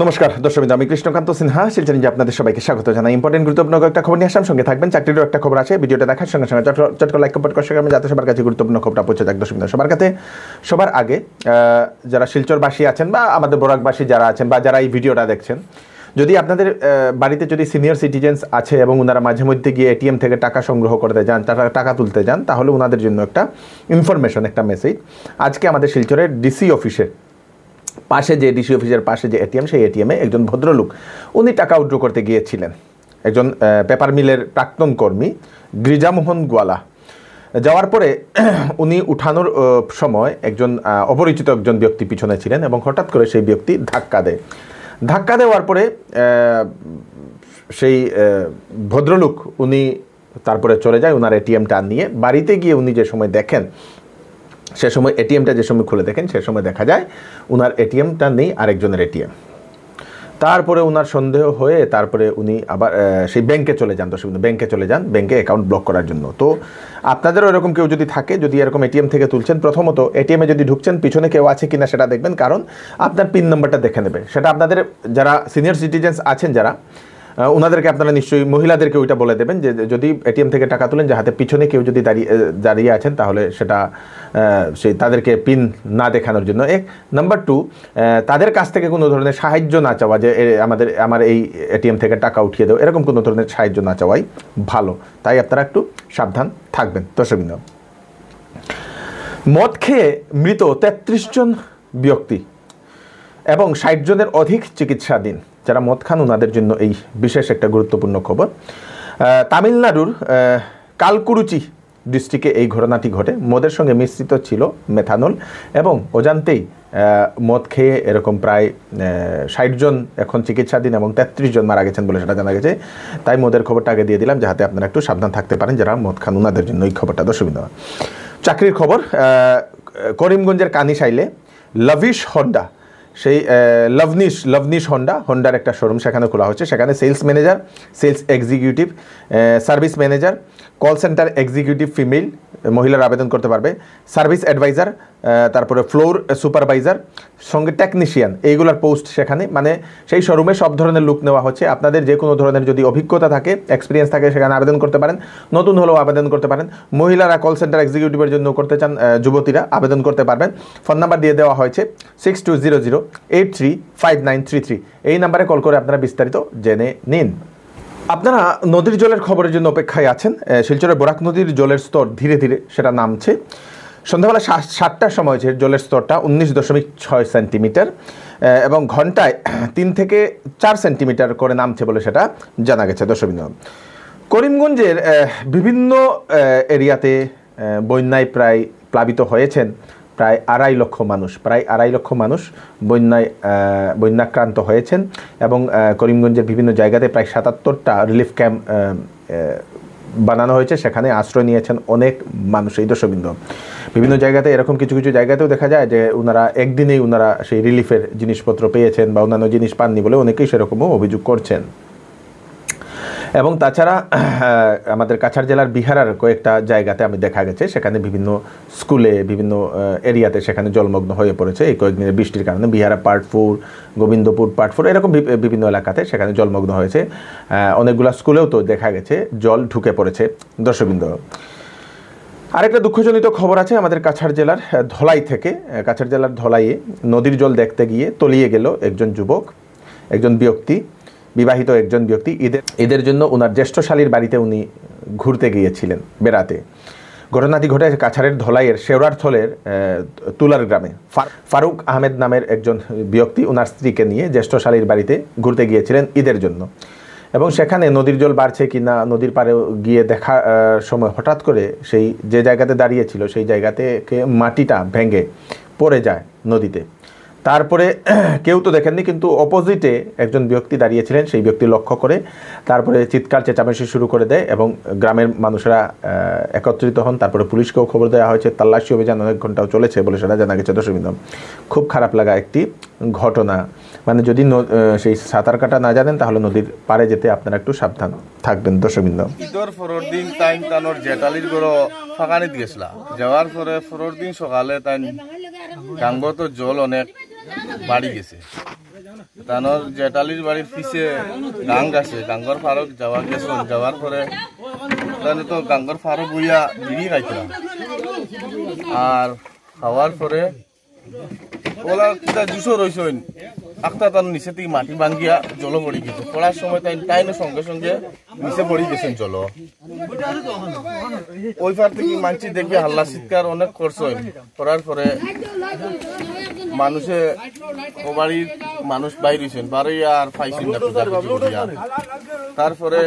নমস্কার দর্শক, আমি কৃষ্ণকান্ত সিনহা শিলচর নিয়ে আপনাদের সবাইকে স্বাগত জানাই। ইম্পর্টেন্ট গুরুত্বপূর্ণ একটা খবর নিয়ে আসলাম, সঙ্গে থাকবেন। চাকরিরও একটা খবর আছে, ভিডিওটা দেখার সঙ্গে সঙ্গে চট করে লাইক কমেন্ট করে যাতে সবার কাছে গুরুত্বপূর্ণ খবরটা পৌঁছে যায় দর্শক। সবার কাছে সবার আগে যারা শিলচরবাসী আছেন বা আমাদের বরাকবাসী যারা আছেন বা যারা এই ভিডিওটা দেখছেন, যদি আপনাদের বাড়িতে যদি সিনিয়র সিটিজেন্স আছে এবং ওনারা মাঝে মধ্যে গিয়ে এটিএম থেকে টাকা সংগ্রহ করতে যান, টাকা তুলতে যান, তাহলে ওনাদের জন্য একটা ইনফরমেশন, একটা মেসেজ। আজকে আমাদের শিলচরের ডিসি অফিসে পাশে যে ডিসি অফিসের পাশে যে এটিএম, সেই এটিএমে একজন ভদ্রলোক উনি টাকা উইথড্র করতে গিয়েছিলেন। একজন পেপার মিলের প্রাক্তন কর্মী গিরিজামোহন গোয়ালা। যাওয়ার পরে উনি উঠানোর সময় একজন অপরিচিত একজন ব্যক্তি পিছনে ছিলেন এবং হঠাৎ করে সেই ব্যক্তি ধাক্কা দেওয়ার পরে সেই ভদ্রলোক উনি তারপরে চলে যায় ওনার এটিএমটা নিয়ে। বাড়িতে গিয়ে উনি যে সময় দেখেন, সে সময় এটিএমটা যে সময় খুলে দেখেন, সে সময় দেখা যায় ওনার এটিএমটা নেই, আরেকজনের এটিএম। তারপরে ওনার সন্দেহ হয়ে তারপরে উনি আবার সেই ব্যাংকে চলে যান, ব্যাংকে অ্যাকাউন্ট ব্লক করার জন্য। তো আপনাদেরও এরকম কেউ যদি থাকে, যদি এরকম এটিএম থেকে তুলছেন, প্রথমত এটিএমে যদি ঢুকছেন পিছনে কেউ আছে কিনা সেটা দেখবেন, কারণ আপনার পিন নাম্বারটা দেখে নেবে। সেটা আপনাদের যারা সিনিয়র সিটিজেন্স আছেন যারা, ওনাদেরকে আপনারা নিশ্চয়ই মহিলাদেরকে ওইটা বলে দেবেন যে যদি এটিএম থেকে টাকা তুলেন, যাহাতে পিছনে কেউ যদি দাঁড়িয়ে আছেন তাহলে সেটা তাদেরকে পিন না দেখানোর জন্য। নাম্বার 2, তাদের কাছ থেকে কোনো ধরনের সাহায্য না চাওয়া, যে আমার এই এটিএম থেকে টাকা উঠিয়ে দেও, এরকম কোনো ধরনের সাহায্য না চাওয়াই ভালো। তাই আপনারা একটু সাবধান থাকবেন দর্শকবৃন্দ। মদ খেয়ে মৃত 33 জন ব্যক্তি এবং 60 জনের অধিক চিকিৎসাধীন। যারা মদ খান ওনাদের জন্য এই বিশেষ একটা গুরুত্বপূর্ণ খবর। তামিলনাড়ুর কালকুরুচি ডিস্ট্রিক্টে এই ঘটনাটি ঘটে। মদের সঙ্গে মিশ্রিত ছিল মেথানল এবং অজান্তেই মদ খেয়ে এরকম প্রায় 60 জন এখন চিকিৎসাধীন এবং 33 জন মারা গেছেন বলে সেটা জানা গেছে। তাই মদের খবরটা আগে দিয়ে দিলাম, যাতে আপনারা একটু সাবধান থাকতে পারেন যারা মদ খান ওনাদের জন্য এই খবরটা দর্শক। চাকরির খবর, করিমগঞ্জের কানিশাইলে লভিশ হন্ডা, সেই লভনিশ হন্ডার একটা শোরুম সেখানে খোলা হচ্ছে। সেখানে sales manager, sales executive, service manager, call centre executive female মহিলারা আবেদন করতে পারবে, সার্ভিস অ্যাডভাইজার, তারপরে ফ্লোর সুপারভাইজার, সঙ্গে টেকনিশিয়ান, এইগুলোর পোস্ট সেখানে। মানে সেই শোরুমে সব ধরনের লুক নেওয়া হচ্ছে। আপনাদের যে কোনো ধরনের যদি অভিজ্ঞতা থাকে, এক্সপিরিয়েন্স থাকে, সেখানে আবেদন করতে পারেন। নতুন হলেও আবেদন করতে পারেন। মহিলারা কল সেন্টার এক্সিকিউটিভের জন্য করতে চান, যুবতীরা আবেদন করতে পারবেন। ফোন নাম্বার দিয়ে দেওয়া হয়েছে 6200835933। এই নাম্বারে কল করে আপনারা বিস্তারিত জেনে নিন। আপনারা নদীর জলের খবরের জন্য অপেক্ষায় আছেন। শিলচরের বরাক নদীর জলের স্তর ধীরে ধীরে সেটা নামছে। সন্ধ্যাবেলা 7টার সময় জলের স্তরটা 19.6 সেন্টিমিটার এবং ঘন্টায় 3 থেকে 4 সেন্টিমিটার করে নামছে বলে সেটা জানা গেছে দর্শকবৃন্দ। করিমগঞ্জের বিভিন্ন এরিয়াতে বন্যায় প্রায় প্লাবিত হয়েছেন প্রায় 2.5 লক্ষ মানুষ বন্যাক্রান্ত হয়েছেন এবং করিমগঞ্জের বিভিন্ন জায়গাতে প্রায় 77টা রিলিফ ক্যাম্প বানানো হয়েছে। সেখানে আশ্রয় নিয়েছেন অনেক মানুষ। এই দর্শকবৃন্দ, বিভিন্ন জায়গাতে এরকম কিছু জায়গাতেও দেখা যায় যে ওনারা একদিনেই সেই রিলিফের জিনিসপত্র পেয়েছেন বা অন্যান্য জিনিস পাননি বলে অনেকেই সেরকমও অভিযোগ করছেন। এবং তাছাড়া আমাদের কাছাড় জেলার বিহারার কয়েকটা জায়গাতে আমি দেখা গেছে, সেখানে বিভিন্ন স্কুলে, বিভিন্ন এরিয়াতে সেখানে জলমগ্ন হয়ে পড়েছে এই কয়েকদিনের বৃষ্টির কারণে। বিহারা পার্ট 4, গোবিন্দপুর পার্ট 4, এরকম বিভিন্ন এলাকাতে সেখানে জলমগ্ন হয়েছে। অনেকগুলো স্কুলেও তো দেখা গেছে জল ঢুকে পড়েছে দর্শকবৃন্দ। আরেকটা দুঃখজনিত খবর আছে আমাদের কাছাড় জেলার ধলাই থেকে। কাছাড় জেলার ধলাইয়ে নদীর জল দেখতে গিয়ে তলিয়ে গেল একজন যুবক, বিবাহিত একজন ব্যক্তি। ঈদের জন্য ওনার জ্যেষ্ঠ শালীর বাড়িতে উনি ঘুরতে গিয়েছিলেন, বেড়াতে। ঘটনাটি ঘটে কাছাড়ের ধলাইয়ের শেওড়ারথলের তুলার গ্রামে। ফারুক আহমেদ নামের একজন ব্যক্তি ওনার স্ত্রীকে নিয়ে জ্যেষ্ঠ শালীর বাড়িতে ঘুরতে গিয়েছিলেন ঈদের জন্য এবং সেখানে নদীর জল বাড়ছে কিনা নদীর পাড়ে গিয়ে দেখার সময় হঠাৎ করে সেই যে জায়গাতে দাঁড়িয়েছিল সেই জায়গা থেকে মাটিটা ভেঙে পড়ে যায় নদীতে। তারপরে কেউ তো দেখেননি, কিন্তু অপোজিটে একজন ব্যক্তি দাঁড়িয়েছিলেন, সেই ব্যক্তি লক্ষ্য করে তারপরে চিৎকার চেঁচামেচি শুরু করে দেয় এবং গ্রামের মানুষরা একত্রিত হন। তারপরে পুলিশকেও খবর দেওয়া হয়েছে। তল্লাশি অভিযান অনেক ঘন্টাও চলেছে বলে সেটা জানা গেছে দর্শকবৃন্দ। খুব খারাপ লাগা একটি ঘটনা। মানে যদি সেই সাঁতার কাটা না জানেন তাহলে নদীর পাড়ে যেতে আপনারা একটু সাবধান থাকবেন দর্শকবৃন্দ। ঈদের পরের দিন তাই তানোর জেঠালির গড় ফাঁকানি দিয়েছিলা, যাওয়ার পরে পরের দিন সকালে তাই গাঙ্গত জল অনেক বাড়ি গেছে। তানোর জেটালির বাড়ির পিছে গাং আছে, গাঙ্গর ফারক যাওয়ার পরে তাহলে তো গাঙ্গর ফারক বইয়া বিড়ি খাইছিলাম। আর খাওয়ার পরে ওলা কিটা জুসো রয়েছেন একটা তার নিচে থেকে মাটি ভাঙ্গিয়া জল পড়ে গেছে। পড়ার সময় তাইনো সঙ্গে সঙ্গে নিচে পড়ে গেছেন জল। ওই পার থেকে মানছি দেখবে হাল্লা চিৎকার অনেক করছেন। করার পরে মানুষে ও বাড়ির মানুষ বাইর হয়েছেন, বাড়ি আর পাইছেন না পূজা করিয়া। তারপরে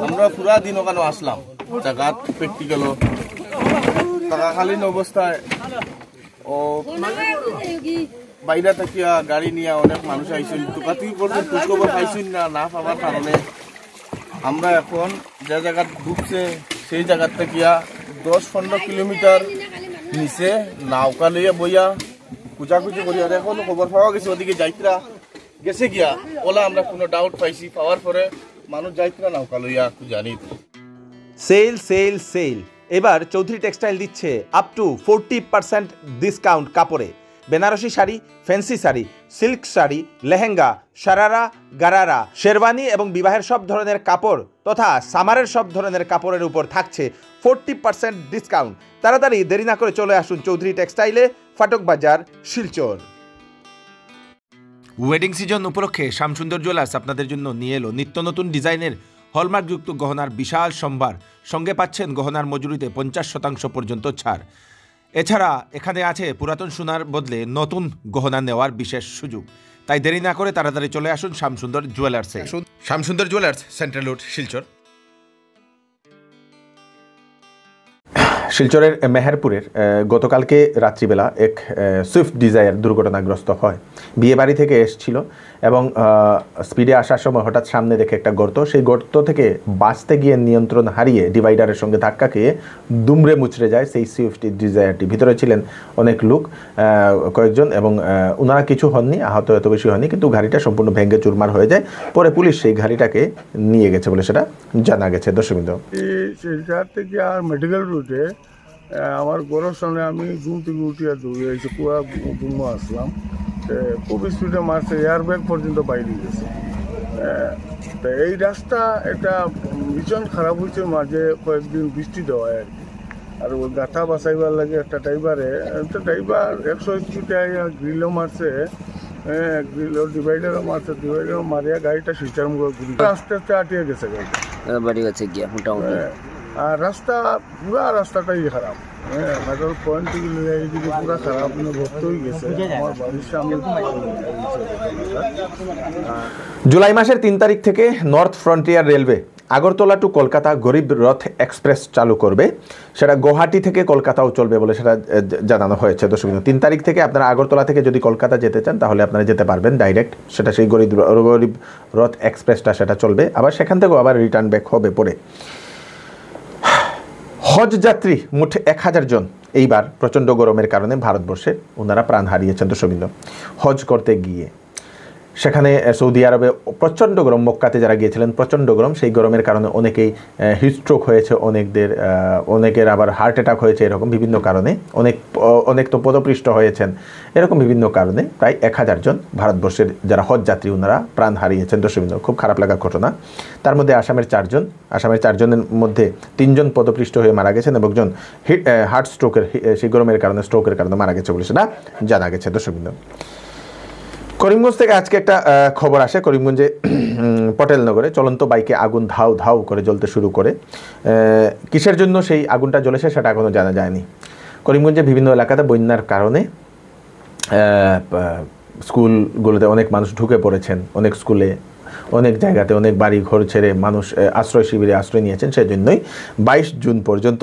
আমরা পুরা দিন ওখানে আসলাম, জায়গাত প্র্যাকটিক্যাল থাকাকালীন অবস্থায় ও বাইরে থাকিয়া গাড়ি নিয়ে অনেক মানুষ আইসেন। টুকাতুকি করছেন, খোঁজখবর পাইছেন না পাওয়ার কারণে আমরা এখন যে জায়গা ঢুকছে সেই জায়গার থাকিয়া 10-15 কিলোমিটার নিচে নৌকা লইয়া বইয়া খুঁজাখুঁজি করি। আর এখন খবর পাওয়া গেছে ওদিকে যাইত্রা গেছে গিয়া ওলা আমরা কোনো ডাউট পাইছি। পাওয়ার পরে মানুষ যাইত্রা নৌকা লইয়া জানি। সেল সেল সেল এবার চৌধুরী টেক্সটাইল দিচ্ছে আপ টু 40% ডিসকাউন্ট কাপড়ে। বেনারসি শাড়ি, ফ্যান্সি শাড়ি, সিল্ক শাড়ি, লেহেঙ্গা, শারারা, গারারা, শেরওয়ানি এবং বিবাহের সব ধরনের কাপড় তথা সামারের সব ধরনের কাপড়ের উপর থাকছে 40% ডিসকাউন্ট। তাড়াতাড়ি দেরি না করে চলে আসুন চৌধুরী টেক্সটাইলে, ফাটক বাজার, শিলচর। ওয়েডিং সিজন উপলক্ষে শ্যামসুন্দর জুয়েলার্স আপনাদের জন্য নিয়ে এলো নিত্য নতুন ডিজাইনের হলমার্কযুক্ত গহনার বিশাল সম্ভার। সঙ্গে পাচ্ছেন গহনার মজুরিতে 50% পর্যন্ত ছাড়। এছাড়া এখানে আছে পুরাতন সোনার বদলে নতুন গহনা নেওয়ার বিশেষ সুযোগ। তাই দেরি না করে তাড়াতাড়ি চলে আসুন শ্যামসুন্দর জুয়েলার্সে। Shyamsundar jewellers, central road, Silchar. শিলচরের মেহেরপুরের গতকালকে রাত্রিবেলা এক সুইফট ডিজায়ার দুর্ঘটনাগ্রস্ত হয়। বিয়ে বাড়ি থেকে এসেছিল এবং স্পিডে আসার সময় হঠাৎ সামনে দেখে একটা গর্ত, সেই গর্ত থেকে বাঁচতে গিয়ে নিয়ন্ত্রণ হারিয়ে ডিভাইডারের সঙ্গে ধাক্কা খেয়ে দুমড়ে মুচড়ে যায় সেই সুইফট ডিজায়ারটি। ভিতরে ছিলেন অনেক লোক, কয়েকজন, এবং ওনারা কিছু হননি, আহত এত বেশি হয়নি, কিন্তু গাড়িটা সম্পূর্ণ ভেঙে চুরমার হয়ে যায়। পরে পুলিশ সেই গাড়িটাকে নিয়ে গেছে বলে সেটা জানা গেছে। দর্শকবৃন্দ, শিলচর থেকে আর মেডিকেল রুটে আমার ঘরের সামনে আমি ঘুম থেকে উঠিয়া দৌড়ে এসে পুরা ঘুমো আসলাম। খুব স্পিডে মারছে, এয়ার ব্যাগ পর্যন্ত বাইরে গেছে। তো এই রাস্তা একটা ভীষণ খারাপ হয়েছে, মাঝে কয়েকদিন বৃষ্টি দেওয়ায় আর কি। আর ওই গাথা বাঁচাইবার লাগে একটা ড্রাইভার 100 স্পিডে গ্রিলও মারছে, গ্রিলও ডিভাইডারও মারছে, ডিভাইডারও মারিয়া গাড়িটা শিলচর মুখে ঘুরে আস্তে আস্তে আটিয়ে গেছে গাড়িটা বাড়ি গেছে গিয়া মোটামুটি। আর পুরা রাস্তাটাই খারাপ, মেট্রোল পয়েন্ট থেকে নিয়ে এইদিকে পুরা খারাপ, ভর্তি হয়ে গেছে। আমার বাড়ির সামনে জুলাই মাসের 3 তারিখ থেকে north frontier railway Agartala to Kolkata Garib Rath express চালু করবে। সেটা গুয়াহাটি থেকে কলকাতাও চলবে বলে সেটা জানানো হয়েছে। দর্শক, 3 তারিখ থেকে আপনারা আগরতলা থেকে যদি কলকাতা যেতে চান তাহলে আপনারা যেতে পারবেন ডাইরেক্ট। সেটা সেই গরিব রথ এক্সপ্রেসটা সেটা চলবে, আবার সেখান থেকেও আবার রিটার্ন ব্যাক হবে পরে। হজ যাত্রী মোট 1000 জন এইবার প্রচণ্ড গরমের কারণে ভারতবর্ষে ওনারা প্রাণ হারিয়েছেন। দর্শকবৃন্দ, হজ করতে গিয়ে সেখানে সৌদি আরবে প্রচণ্ড গরম, মক্কাতে যারা গিয়েছিলেন প্রচণ্ড গরম, সেই গরমের কারণে অনেকেই হিটস্ট্রোক হয়েছে, অনেকের আবার হার্ট অ্যাটাক হয়েছে, এরকম বিভিন্ন কারণে অনেক তো পদপৃষ্ট হয়েছেন। এরকম বিভিন্ন কারণে প্রায় 1000 জন ভারতবর্ষের যারা হজ যাত্রী ওনারা প্রাণ হারিয়েছেন। দর্শকবৃন্দ, খুব খারাপ লাগা ঘটনা। তার মধ্যে আসামের 4 জন, আসামের 4 জনের মধ্যে 3 জন পদপৃষ্ট হয়ে মারা গেছেন এবং একজন হার্ট স্ট্রোকের, সেই গরমের কারণে স্ট্রোকের কারণে মারা গেছে বলে সেটা জানা গেছে। দর্শকবৃন্দ, করিমগঞ্জ থেকে আজকে একটা খবর আসে। করিমগঞ্জে পটেলনগরে চলন্ত বাইকে আগুন ধাউ ধাউ করে জ্বলতে শুরু করে। কিসের জন্য সেই আগুনটা জ্বলেছে সেটা এখনও জানা যায়নি। করিমগঞ্জে বিভিন্ন এলাকাতে বন্যার কারণে স্কুলগুলোতে অনেক মানুষ ঢুকে পড়েছেন, অনেক স্কুলে, অনেক জায়গাতে অনেক বাড়ি ঘর ছেড়ে মানুষ আশ্রয় শিবিরে আশ্রয় নিয়েছেন। সেজন্যই 22 জুন পর্যন্ত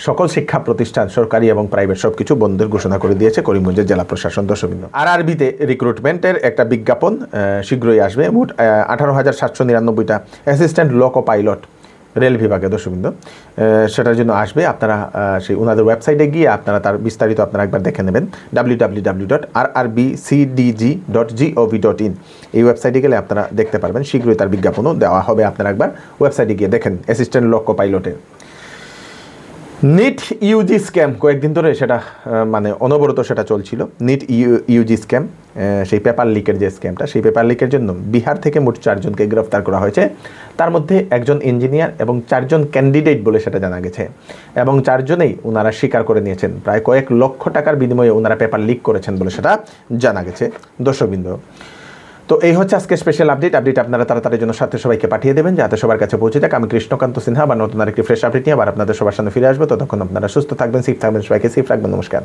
সকল শিক্ষা প্রতিষ্ঠান, সরকারি এবং প্রাইভেট সবকিছু বন্ধের ঘোষণা করে দিয়েছে করিমগঞ্জের জেলা প্রশাসন। দর্শকবৃন্দ, আরআরবিতে রিক্রুটমেন্টের একটা বিজ্ঞাপন শীঘ্রই আসবে। মোট 18,799টা অ্যাসিস্ট্যান্ট লোকো পাইলট রেল বিভাগে। দর্শকবৃন্দ, সেটার জন্য আসবে। আপনারা সেই ওনাদের ওয়েবসাইটে গিয়ে আপনারা তার বিস্তারিত আপনারা একবার দেখে নেবেন, www.rrbcdg.gov.in। এই ওয়েবসাইটে গেলে আপনারা দেখতে পারবেন। শীঘ্রই তার বিজ্ঞাপনও দেওয়া হবে, আপনারা একবার ওয়েবসাইটে গিয়ে দেখেন অ্যাসিস্ট্যান্ট লোকো পাইলটের। নিট ইউজি স্ক্যাম কয়েকদিন ধরে সেটা মানে অনবরত সেটা চলছিল। নিট ইউজি স্ক্যাম, সেই পেপার লিকের যে স্ক্যামটা, সেই পেপার লিকের জন্য বিহার থেকে মোট 4 জনকে গ্রেফতার করা হয়েছে। তার মধ্যে একজন ইঞ্জিনিয়ার এবং 4 জন ক্যান্ডিডেট বলে সেটা জানা গেছে, এবং 4 জনেই ওনারা স্বীকার করে নিয়েছেন প্রায় কয়েক লক্ষ টাকার বিনিময়ে ওনারা পেপার লিক করেছেন বলে সেটা জানা গেছে। দর্শকবৃন্দ, তো এই হচ্ছে আজকে স্পেশাল আপডেট আপনারা তাড়াতাড়ির জন্য সাথে সবাইকে পাঠিয়ে দেবেন যাতে সবার কাছে পৌঁছে যাক। আমি কৃষ্ণকান্ত সিনহা আবার নতুন আরেকটি ফ্রেশ আপডেট নিয়ে আবার আপনাদের সবার সামনে ফিরে আসবো। ততক্ষণ আপনারা সুস্থ থাকবেন, সেফ থাকবেন, সবাইকে সেফ রাখবেন। নমস্কার।